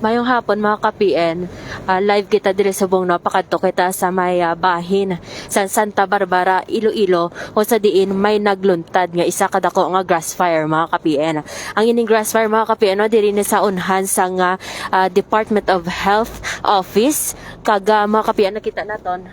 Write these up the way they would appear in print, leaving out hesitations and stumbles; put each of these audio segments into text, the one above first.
Mayong hapon mga ka-PN, live kita diri sa buong napakadto kita sa may bahin sa Santa Barbara, Iloilo o sa diin may nagluntad nga isa kadako nga grass fire mga ka-PN. Ang ining grass fire mga ka-PN diri ni sa unhan sa nga Department of Health Office kag mga ka-PN nakita naton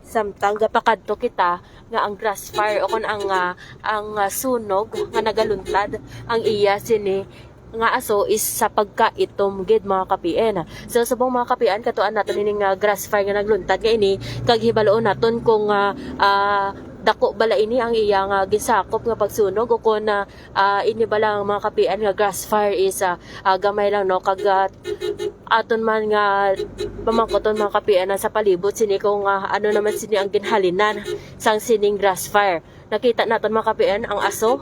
samtang gapakadto kita nga ang grass fire o kon ang sunog nga nagaluntad ang iya sini nga aso is sa pagkaitom gid mga ka-PN. So subong mga ka-PN katuan naton ining grass fire nga nagluntad nga ini kag hibaloon naton kung dako bala ini ang iyang gisakop nga pagsunog o kung ini bala ang mga ka-PN nga grass fire is gamay lang no kag aton man nga pamangkoton mga ka-PN sa palibot sini kung ano naman sini ang ginhalinan sang sining grass fire. Nakita naton mga ka-PN ang aso.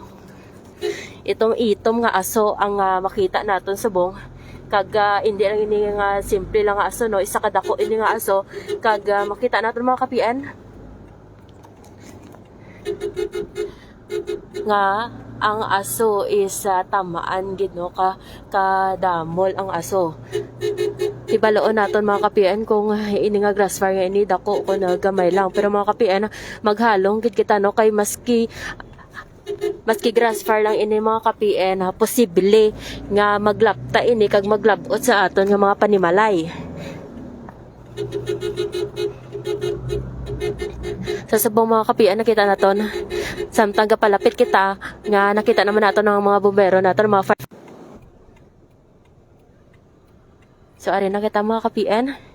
Itom nga aso ang makita naton subong kag hindi lang ini nga simple lang nga aso no, isa kadako ini nga aso kag makita naton mga ka-PN nga ang aso is tamaan gid no kadamol ang aso. Ibaloon naton mga ka-PN kung ini nga grass fire nga ini dako ko na gamay lang pero mga ka-PN maghalong gid kita no kay maski grass fire lang ini mga ka-PN posible nga maglapta ini kag maglabot sa aton nga mga panimalay. Sa subong mga ka-PN nakita naton samtang gapalapit kita nga nakita naman naton ng mga bumbero naton mga fire. So ari nakita mga ka-PN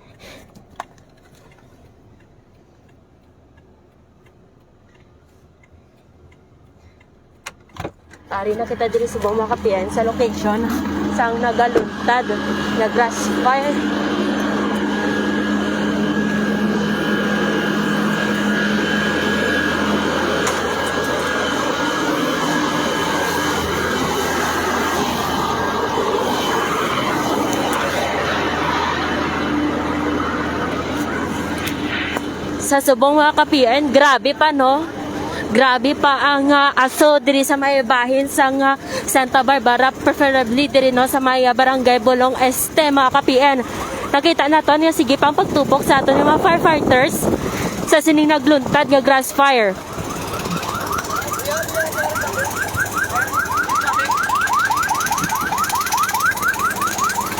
ari na kita diri sa buong mga ka-PN sa location sang nagaluntad na grass fire. Sa subong mga ka-PN, grabe pa no? Grabe pa ang aso diri sa may bahin sa Santa Barbara, preferably diri no sa may barangay Bolong Este mga ka-PN. Nakita naton nga sige pang pagtubok sa aton mga firefighters sa sining nagluntad nga grass fire.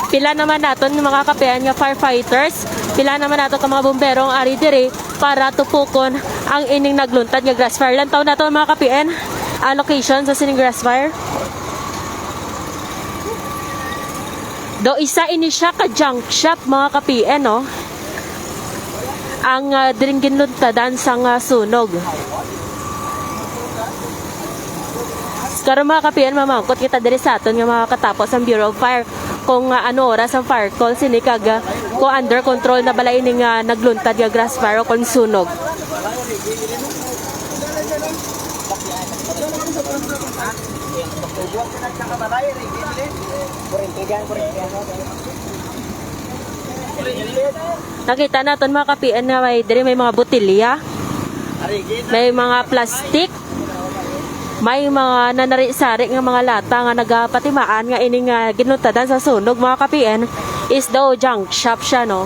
Pila naman naton mga ka-PN nga firefighters, pila naman naton ka mga bomberong ari diri para tupukon ang ining nagluntad nga grass fire. Lantaw na to mga ka-PN location sa sining grass fire. Do isa ini siya ka junk shop mga ka-PN no. Ang diring ginluntadan sang sunog. Karon mga ka-PN mamangkot kita diri sa aton nga mga katapos ang Bureau of Fire kung ano oras ang fire call sini kag kung under control na bala ining nagluntad nga grass fire o kung sunog. Nakita naton mga ka-PN nga may diri may mga botelya, may mga plastic, may mga nanari-sari nga mga lata nga nagapatimaan nga ining ginluntadan sa sunog mga ka-PN is daw junk shop siya no.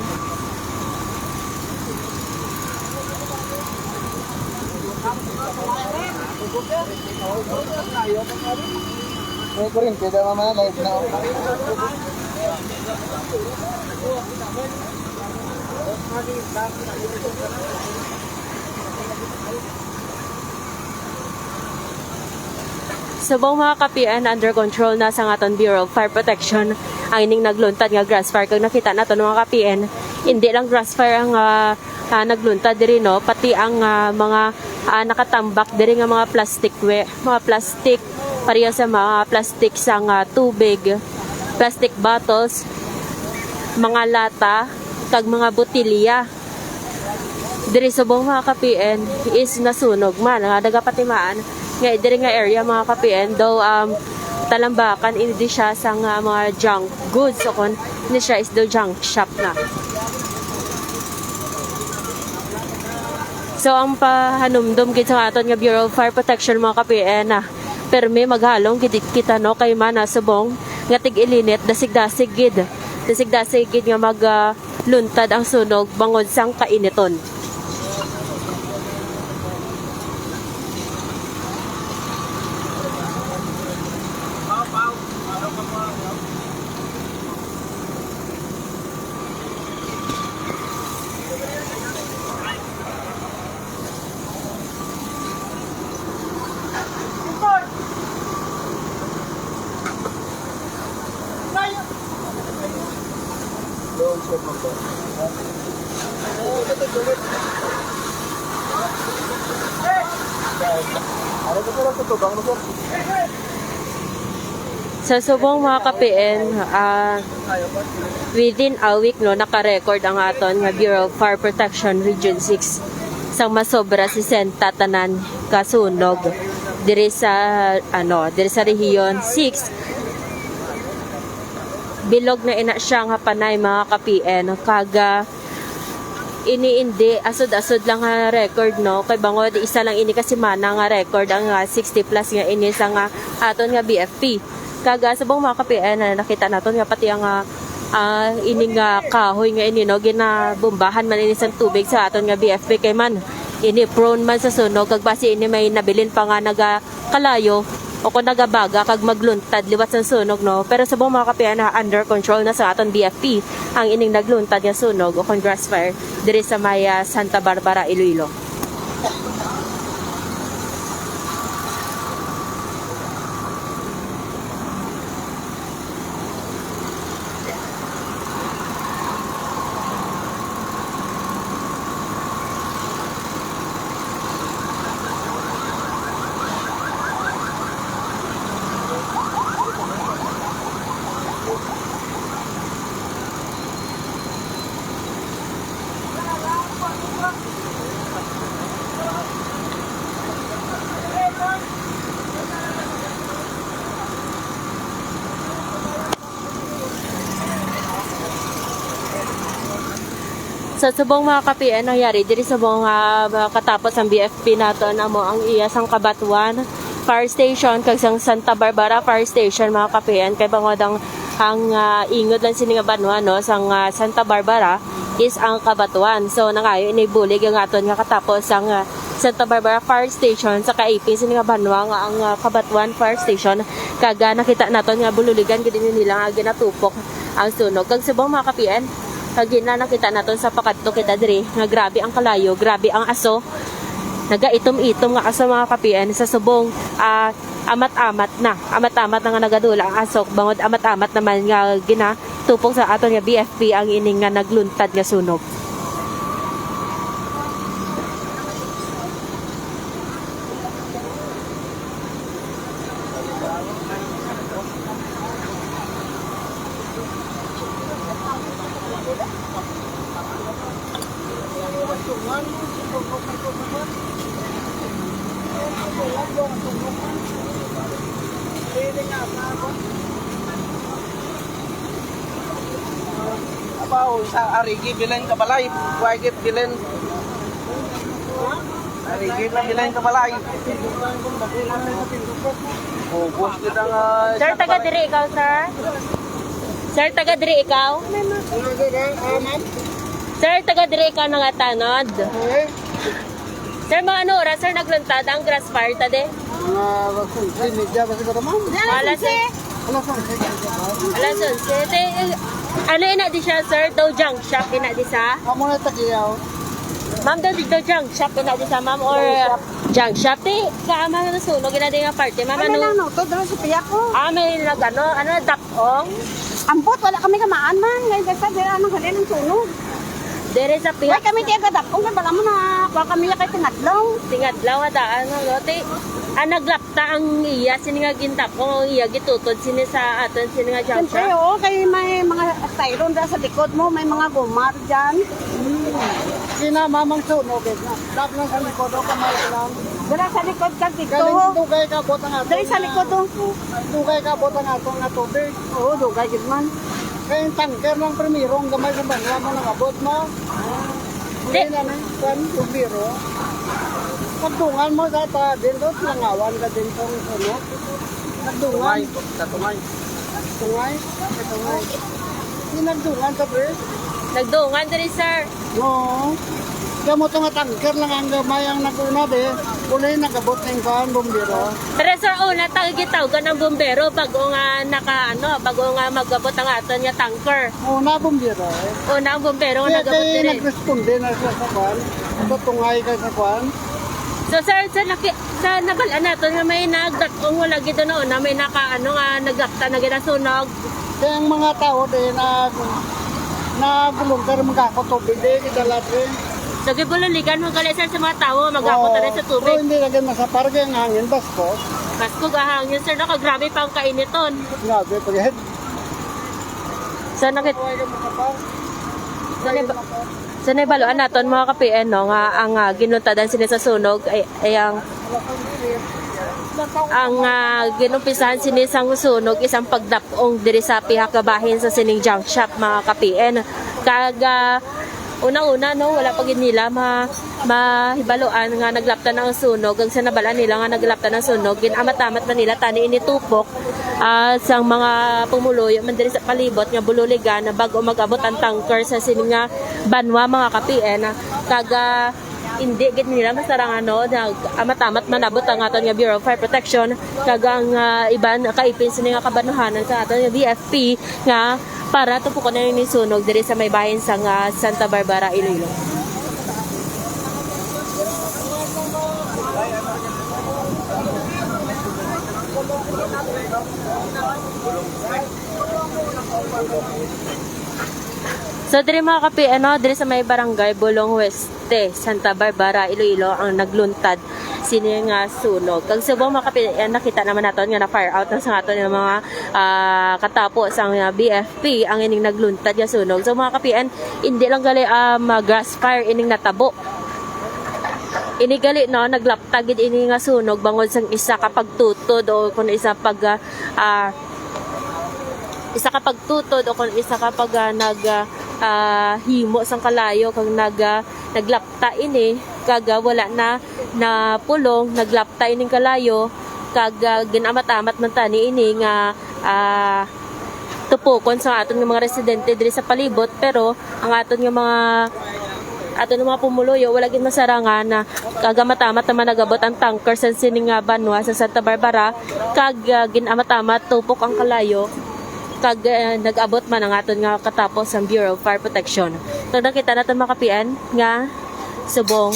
Subong mga ka-PN under control na sa aton Bureau of Fire Protection ang ining nagluntad nga grass fire kag nakita naton mga ka-PN hindi lang grass fire ang nagluntad diri no pati ang mga nakatambak diri nga mga plastic pareha sa mga plastic sang tubig, plastic bottles, mga lata kag mga botelya diri subong mga ka-PN is nasunog man nga nagapatimaan nga diri nga area mga ka-PN daw talambakan hindi siya sa mga junk goods so kon hindi siya is daw junk shop na. So ang pahanumdum gid sa aton nga Bureau of Fire Protection mga ka-PN permi maghalong gid kita no kay man subong nga tig-ilinit dasig-dasig gid Dasig-dasig nga magluntad ang sunog bangod sang kainiton. Sa subong mga ka-PN, within a week no naka-record ang aton nga Bureau of Fire Protection Region 6 sang masobra 60 tanan kasunog diri sa rehiyon 6. Bilog na ina siya nga panay mga ka-PN kaga iniindi asod-asod lang nga record no kay bangod isa lang ini kasi mana nga record ang 60 plus nga ini sa nga aton nga BFP. Kaga subong mga ka-PN nakita naton nga pati ang ining kahoy nga ini no ginabombahan man ini sa tubig sa aton nga BFP kay man ini prone man sa sunog kag basi ini may nabilin pa nga nagakalayo o kung nagabaga kag magluntad liwat sa sunog no pero subong mga ka-PN under control na sa aton BFP ang ining nagluntad nga sunog o kung grass fire diri sa Maya Santa Barbara, Iloilo. Sa subong mga ka-PN nangyari diri sa buong katapos ang BFP nato na mo ang iyasang Kabatuan Fire Station kag sang Santa Barbara Fire Station mga ka-PN kay bangod ang ingod lang sini nga banwa no sang Santa Barbara is ang Kabatuan. So nangayo inibulig ang aton nga katapos ang Santa Barbara Fire Station sa kaipin sini nga banwa nga ang Kabatuan Fire Station kaga nakita naton nga bululigan gid nila nga ginatupok ang sunog kag subong mga ka-PN kag nakita naton sa pakadto kita diri nga grabe ang kalayo, grabe ang aso. Nagaitom-itom nga aso mga ka-PN sa subong amat-amat na nga nagadula ang aso bangod amat-amat naman nga ginatupok sa aton nga BFP ang ining nga nagluntad nga sunog. Abaw sa arigi bilen ka balay, wagit bilen. Arigi na bilen ka balay. Oh, bos kita nga. Sir, taga diri ikaw, sir? Sir, taga diri ikaw? Sir, taga diri ikaw nga tanod. Sir, mga ano oras, sir, nagluntad ang grass fire tade? Alas, sir. Alas, sir. Ano ina di siya, sir? Daw junk shop ina di sa? Amo na tagiyaw. Ma'am, daw junk shop ina di sa, ma'am? Or junk shop? Kaama na nasunog ina di nga party, ma'am? Ano lang no, to dala sa piyak ko. May ano, dakong? Ambot wala kami kamaan man, ngayon kasi dira nang halin ng sunog. Dere sa Ay piyak. kami tiya gadakong na bala mo na, kuha kami kay tingadlaw. Tingadlaw adaan nga lote. Naglapta ang iya sini nga gintapong ang iya gitutod sini sa aton sini nga junk Siyempre shop. oo, kay may mga styroon dira sa likod mo, may mga gumar dyan. Sina mamang sunog na. Dap lang sa likod ka lang. Dira sa likod kag dito. Galing dugay ka botang ato. Dira sa likod do. Dugay ka botang ato nga tubig. Oo, dugay gid man. Kaya yung tanker ng primirong gamay sa banwa mo nang abot mo. Hindi na na yung biro. Pagdungan mo data din doon, langawan ka din tong sunog. Pagdungan. Tungay. Tungay. Tungay. Pinagdungan sa pre. Nagdungan diri sir. Oo. Kaya mo itong tangker lang ang gamay ang naguna be. Kulay nagabot ng kan bumbiro. Pero sir, una tawag ng bumbero bago nga bago nga magabot ang aton nga tanker. Una bumbiro. Una ang bumbero nga Kaya nagabot kaya diri. nagresponde na siya sa kwan. Sa tungay ka sa kwan. So sir, sa nabalaan natin nga may nagdatong wala gito noon na may nagakta na ginasunog. Kaya ang mga tao din nagulong ka rin magkakotubig din. Kita rin. So gibululigan mo gali sir sa mga tao magakot na rin sa Pero tubig. hindi lagyan masapar kaya ang hangin basko. Mas kung ahangin sir, grabe pa ang kainiton. Grabe, pag-head. So so naibaluan naton mga ka-PN no, nga ang ginuntadan sila sa sunog ay ang ginumpisahan sini sang sunog isang pagdapong diri sa pihakabahin sa sining junk shop mga ka-PN. Una-una no, wala pa gid nila mahibaluan nga naglaptan ng sunog. Ang sanabalan nila nga naglaptan ng sunog, ginamatamat man nila tani initupok sang mga pumuluyo man diri sa palibot nga bululigan bago magabot ang tanker sa sining nga banwa mga ka-PN. Hindi gid nila masarang amatamat manabot ang aton nga Bureau of Fire Protection ang iban kaipin sini nga kabanuhanan sa aton nga BFP nga para tupukon na ni sunog diri sa may bahin sa Santa Barbara, Iloilo. So diri mga ka-PN diri sa may barangay Bulong Weste, Santa Barbara, Iloilo ang nagluntad sini nga sunog. Kag subong mga ka-PN nakita naman naton nga na fire out na sa aton nga mga katapos ang BFP ang ining nagluntad nga sunog. So mga ka-PN hindi lang gali grass fire ining natabo. Ini gali no naglaptagid ini nga sunog bangod sang isa ka pagtutod o kun isa pagtutod o kung isa kapag himo sang kalayo kag naglapta ini kag wala na pulong naglapta ining kalayo kag ginamamat man tani ini nga tupukon sa aton nga mga residente diri sa palibot pero ang aton nga mga pumuluyo wala gid masarangan na kagamatamat naman nagabot ang tanker sa sining nga banwa sa Santa Barbara kag ginamatamat tupok ang kalayo kag nag-abot man ang aton nga katapos ang Bureau of Fire Protection. So nakita natin mga ka-PN nga subong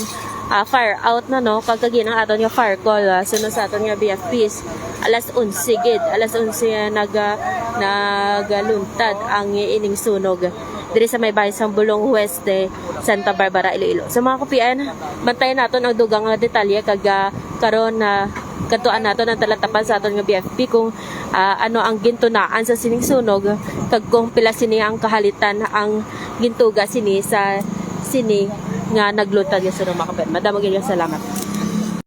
fire out na no kagagin ang aton nga fire call sunod sa aton nga BFPs alas 11 gid alas 11 nagaluntad ang ining sunog diri sa may bahin sa Bulong Weste, Santa Barbara, Iloilo. So mga ka-PN, bantayan naton ang dugang nga detalye kag karon katuan naton ang talatapan sa aton nga BFP kung ano ang gintunaan sa sining sunog kag kung pila sini ang kahalitan ang gintuga sini sa sini nga nagluntad nga sunog mga ka-PN. Madamo gyud salamat.